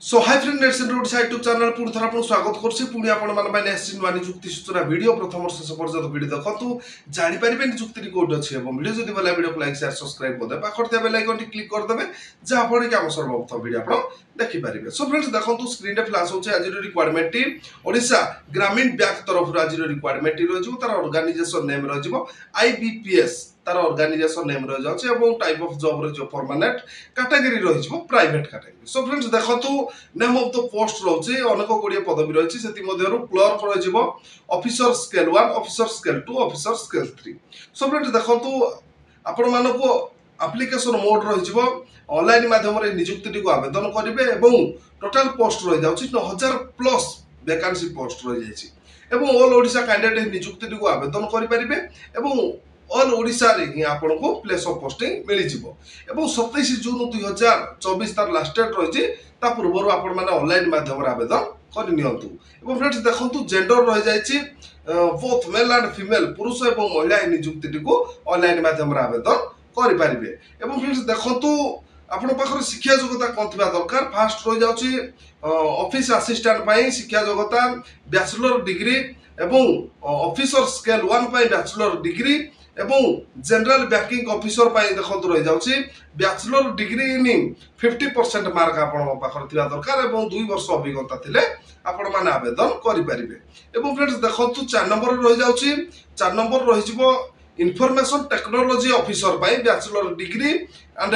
सो hi friend nets Odisha YouTube channel पुणी थर आपको स्वागत करछि पुणी आपण मान पाइ नेक्स्ट नुआ नियुक्ति सूचना वीडियो प्रथम शेष पर्यंत वीडियो देखंतु जानि परिबे नियुक्ति कोड अछि एवं वीडियो जदि भला वीडियो को लाइक शेयर सब्सक्राइब कर दे पाखर बेल आइकन टी क्लिक कर देबे जहा फळे कि हम सर्वप्रथम वीडियो आपण देखि परिबे। सो फ्रेंड्स देखंतु स्क्रीन रे फ्लैश होछि आज रिक्वायरमेंट टी ओडिशा ग्रामीण बैंक तरफ आज रिक्वायरमेंट टी रहिजो तार ऑर्गेनाइजेशन नेम रहिजो आईबीपीएस तार ऑर्गेनाइजेशन नेम रहि जाउछि एवं टाइप ऑफ जॉब रहिजो परमानेंट कैटेगरी रहिजो प्राइवेट कैटेगरी। सो फ्रेंड्स देखंतु नेम ऑफ द पोस्ट रहुछि अनेक गुडिए पदवी रहिछि सेति मध्यरु क्लर्क रहिजो officer scale 1 officer scale 2 officer scale 3। So friends देखंतु आपण मानको एप्लिकेशन मोड रहिजो ऑनलाइन माध्यम रे नियुक्ति को आवेदन करिवे एवं टोटल पोस्ट रहि जाउछि 9000 प्लस वैकेंसी पोस्ट रहि जाइछि एवं ऑल ओडिशा कैंडिडेट नियुक्ति को आवेदन करि परिबे एवं ऑल ओडिशा रे ही आपन को प्लेस ऑफ पोस्टिंग मिली जिवो एवं 27 जून 2024 तार लास्ट डेट रहिछि ता पूर्वरु आपण माने ऑनलाइन माध्यम रे आवेदन करि नियंतु। एवं फ्रेंड्स देखंतु जेंडर रहि जाइछि बोथ मेल एंड फीमेल पुरुष एवं महिला नियुक्ति को ऑनलाइन माध्यम रे आवेदन करि परिबे। एवं फ्रेंड्स देखंतु आपण पाखर शिक्षा योग्यता कोन थिबा दरकार फास्ट रहि जाउछि ऑफिस असिस्टेंट पई शिक्षा योग्यता बैचलर डिग्री एवं ऑफिसर स्केल 1 पई बैचलर डिग्री एवं जनरल बैंकिंग ऑफिसर पई देखंतु रहि जाउछि बैचलर डिग्री इन 50% मार्क आपण पाखर थिबा दरकार एवं 2 वर्ष अभिज्ञता थिले आपण माने आवेदन करि परिबे। एवं फ्रेंड्स देखंतु 4 नंबर रहि जाउछि 4 नंबर रहि जिवो इन्फॉर्मेशन टेक्नोलॉजी ऑफिसर पई bachelor degree and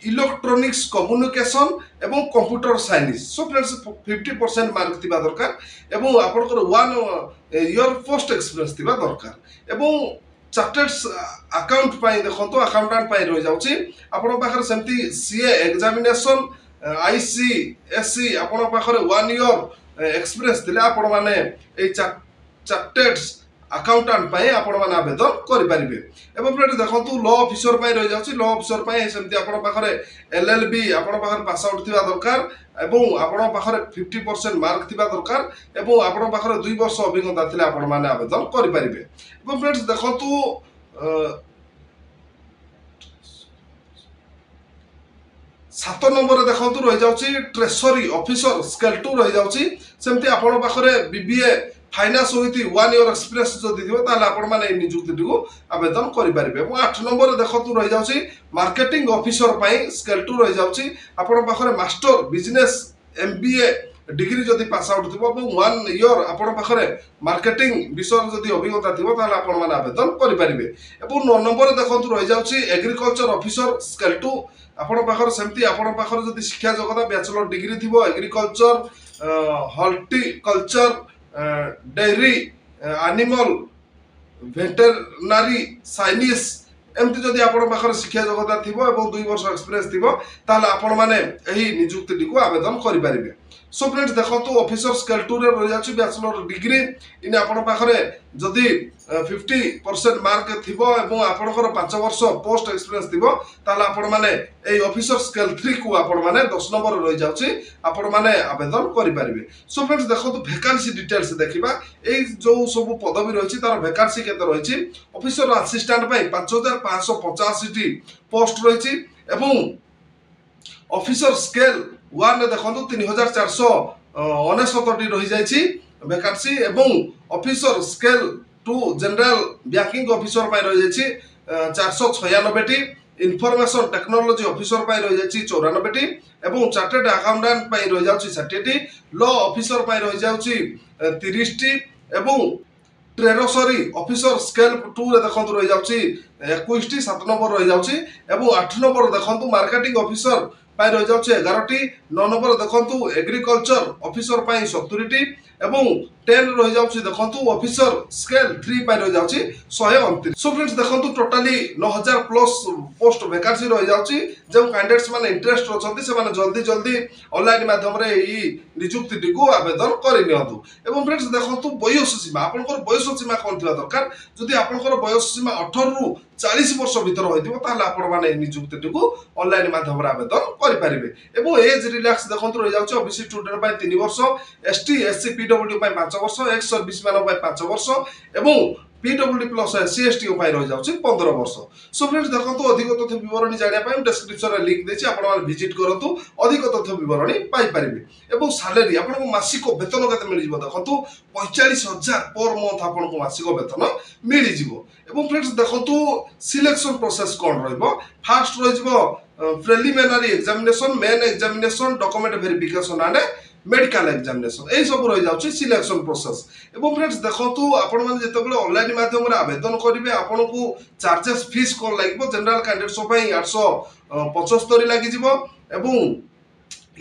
electronics communication एवं computer science. So friends 50% mark थिबा दरकार एवं आपनकर 1 ईयर पोस्ट एक्सपीरियंस थिबा दरकार एवं चार्टर्ड अकाउंट पाई देखंतो अकाउंटेंट पाई रहि जाउछि आपण पाखर सेमती सीए एग्जामिनेशन आईसीएससी आपण पाखर 1 ईयर एक्सपीरियंस थिले आपण माने ए चार्टर्ड अकाउंटेंट पाई आपण माने आवेदन करि परिबे। एवं फ्रेंड्स देखंतु लॉ ऑफिसर पाई रहि जाउछि लॉ ऑफिसर पाई सेमती आपण पाखरे एलएलबी आपण पाखर पास आउट थिबा दरकार एवं आपण पाखरे 50% मार्क थिबा दरकार एवं आपण पाखरे 2 वर्ष अभिज्ञता थिले आपण माने आवेदन करि परिबे। एवं फ्रेंड्स देखंतु 7 नंबर देखंतु रहि जाउछि ट्रेजरी ऑफिसर स्केल 2 रहि जाउछि सेमती आपण पाखरे बीबीए फाइनेंस होइति 1 ईयर एक्सपीरियंस जदि दिबो ताले आपण माने नियुक्ति को आवेदन करि परिबे। एवं 8 नंबर देखंतु रहि जाउछि मार्केटिंग ऑफिसर पई स्केल 2 रहि जाउछि आपण पाखरे मास्टर बिजनेस एमबीए डिग्री जदि पास आउट थिबो एवं 1 ईयर आपण पाखरे मार्केटिंग विषय जदि अभिज्ञता थिबो ताले आपण माने आवेदन करि परिबे। एवं 9 नंबर देखंतु रहि जाउछि एग्रीकल्चर ऑफिसर स्केल 2 आपण पाखर सेमती आपण पाखर जदि शिक्षा योग्यता बैचलर डिग्री थिबो agriculture horticulture dairy animal veterinary science एमती जदि आपण पाखर शिक्षा योग्यता थिबो एवं 2 वर्ष एक्सपीरियंस थिबो ताले आपण माने एही नियुक्ति को आवेदन करि परिबे। सो फ्रेंड्स देखंतु ऑफिसर स्केल 2 रे रहि जाछि बैचलर डिग्री इन आपण पाखरे जदि 50% मार्क थिबो एवं आपणकर 5 वर्ष पोस्ट एक्सपीरियंस थिबो ताले आपण माने एई ऑफिसर स्केल 3 को आपण माने 10 नंबर रहि जाउछि आपण माने आवेदन करि परिबे। सो फ्रेंड्स देखंतु वैकेंसी डिटेल्स देखिबा एई जो सब पदवी रहिछि तार वैकेंसी केते रहिछि ऑफिसर असिस्टेंट पई 5585 टी पोस्ट रहिछि एवं ऑफिसर स्केल 1 ने देखंतु 3469 टी रहि जाइछि वैकेंसी एवं officer scale 2 general banking officer पई रहि जाइछि 496 टी इन्फॉर्मेशन टेक्नोलॉजी ऑफिसर पई रहि जाइछि 94 टी एवं चार्टर्ड अकाउंटेंट पई रहि जाउछि 60 टी लॉ ऑफिसर पई रहि जाउछि 30 टी एवं ट्रेजरी ऑफिसर स्केल 2 रे देखंतु रहि जाउछि 21 टी 7 नंबर रहि जाउछि एवं 8 नंबर देखंतु मार्केटिंग ऑफिसर पाई रहि जाउछि 11 टी 9 नंबर देखंतु एग्रीकल्चर ऑफिसर पाई 70 टी एवं 10 रहि जाउछि देखंतु ऑफिसर स्केल 3 पाई रहि जाउछि 129। सो फ्रेंड्स देखंतु टोटली 9000 प्लस पोस्ट वैकेंसी रहि जाउछि जे कैंडिडेट्स माने इंटरेस्ट रछंती से माने जल्दी जल्दी ऑनलाइन माध्यम रे ई नियुक्ति को आवेदन करि नियंतु। एवं फ्रेंड्स देखंतु बयस सीमा आपनकर बयस सीमा कोन थिबा दरकार जदि आपनकर बयस सीमा 18 रु 40 वर्ष भीतर होइतिबो ताले आपण माने नियुक्ति को ऑनलाइन माध्यम रे आवेदन करि परिबे। एवं एज रिलैक्स देखंतु रहि जाउछि ओबीसी स्टूडेंट पय 3 वर्ष एसटी एससी पीडब्ल्यू पय 5 वर्ष एक्स सर्विस मैन पय 5 वर्ष एवं PWD प्लस SC ST को रही जाउछि 15 वर्ष। सो फ्रेंड्स देखंतु अधिक तथ्य विवरणी जानिया पय डिस्क्रिप्शन रे लिंक देछि आपण माने विजिट करंतु अधिक तथ्य विवरणी पाई परिबे। एवं सैलरी आपनको मासिक वेतन केते मिलि जिवो देखंतु 45,000 पर मंथ आपनको मासिक वेतन मिलि जिवो। एवं फ्रेंड्स देखंतु सिलेक्शन प्रोसेस कोन रहइबो फास्ट रहि जिवो preliminary examination main examination document verification and medical examination यही सब रही जाउछि सिलेक्शन प्रोसेस। एवं फ्रेंड्स देखंतु आपण माने जेतेबेले ऑनलाइन माध्यम रे आवेदन करिवे आपनको चार्जेस फीस कोन लागबो जनरल कैंडिडेट्स पई 875 लागि जिवो एवं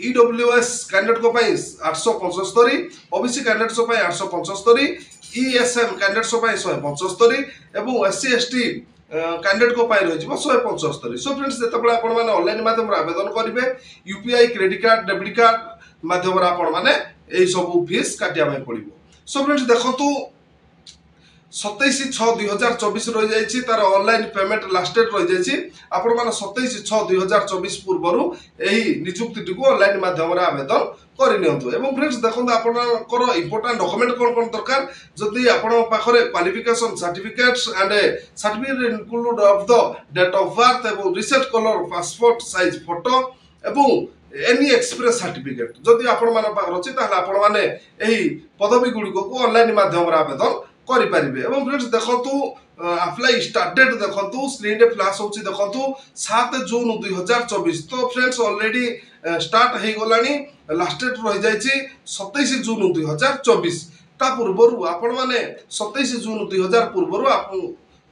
EWS कैंडिडेट को पई 875 ओबीसी कैंडिडेट्स पई 875 ESM कैंडिडेट्स पई 175 एवं SC ST कैंडिडेट को पाई रही 175। सो फ्रेंड्स जेतेबेले आपण माने ऑनलाइन माध्यम रे आवेदन करिवे UPI credit card debit card माध्यम रे आपण माने एई सब फीस काटिया में पड़िबो। सो फ्रेंड्स देखंतु 27/6/2024 रही जाइछि तार ऑनलाइन पेमेंट लास्ट डेट रही जाइछि आपण माने 27/6/2024 पूर्वरु एही नियुक्ति को ऑनलाइन माध्यम रे आवेदन करि नियंतु। एवं फ्रेंड्स देखंतु आपनकर इंपोर्टेंट डॉक्यूमेंट कोन दरकार जदि आपण पाखरे qualification certificates and certificate include of the date of birth एवं recent colour passport size photo एवं एनी एक्सप्रेस सर्टिफिकेट जदि आपण माने पाखर अछि ताहले आपण माने एही पदवी गुडी को ऑनलाइन माध्यम रे आवेदन करि परिबे। एवं फ्रेंड्स देखंतु अप्लाई स्टार्ट डेट देखंतु स्क्रीन रे फ्लैश होछि देखंतु 7 जून 2024। तो फ्रेंड्स ऑलरेडी स्टार्ट हे गलानी लास्ट डेट रही जाइछि 27 जून 2024 ता पूर्वरु आपण माने 27 जून 2000 पूर्वरु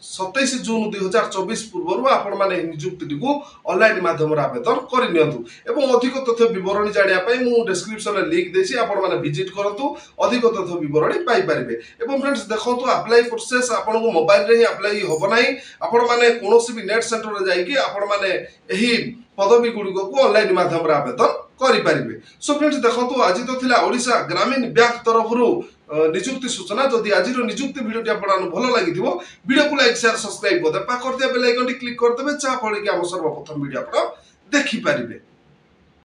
27 जून 2024 पूर्वरु आपण माने नियुक्ति को ऑनलाइन माध्यम रे आवेदन करि नियंतु। एवं अधिक तथ्य विवरणी जानिया पय मु डिस्क्रिप्शन रे लिंक देछि आपण माने विजिट करंतु अधिक तथ्य विवरणी पाई परिबे। एवं फ्रेंड्स देखंतु अप्लाई प्रोसेस आपण को मोबाइल रे ही अप्लाई होबो नाही आपण माने कोनोसी भी नेट सेंटर रे जाई कि आपण माने एही पदवी गुडी को ऑनलाइन माध्यम रे आवेदन करि परिबे। सो फ्रेंड्स देखंतु आज तो थिला ओडिसा ग्रामीण बैंक तरफरु नियुक्ति सूचना। जदि आज नियुक्ति वीडियो टी आपन भलो लागिथिबो वीडियो को लाइक शेयर सब्सक्राइब कर दे पा करते बेल आइकन टी क्लिक कर देबे चा फळे कि हम सर्वप्रथम वीडियो आपन देखि परिबे।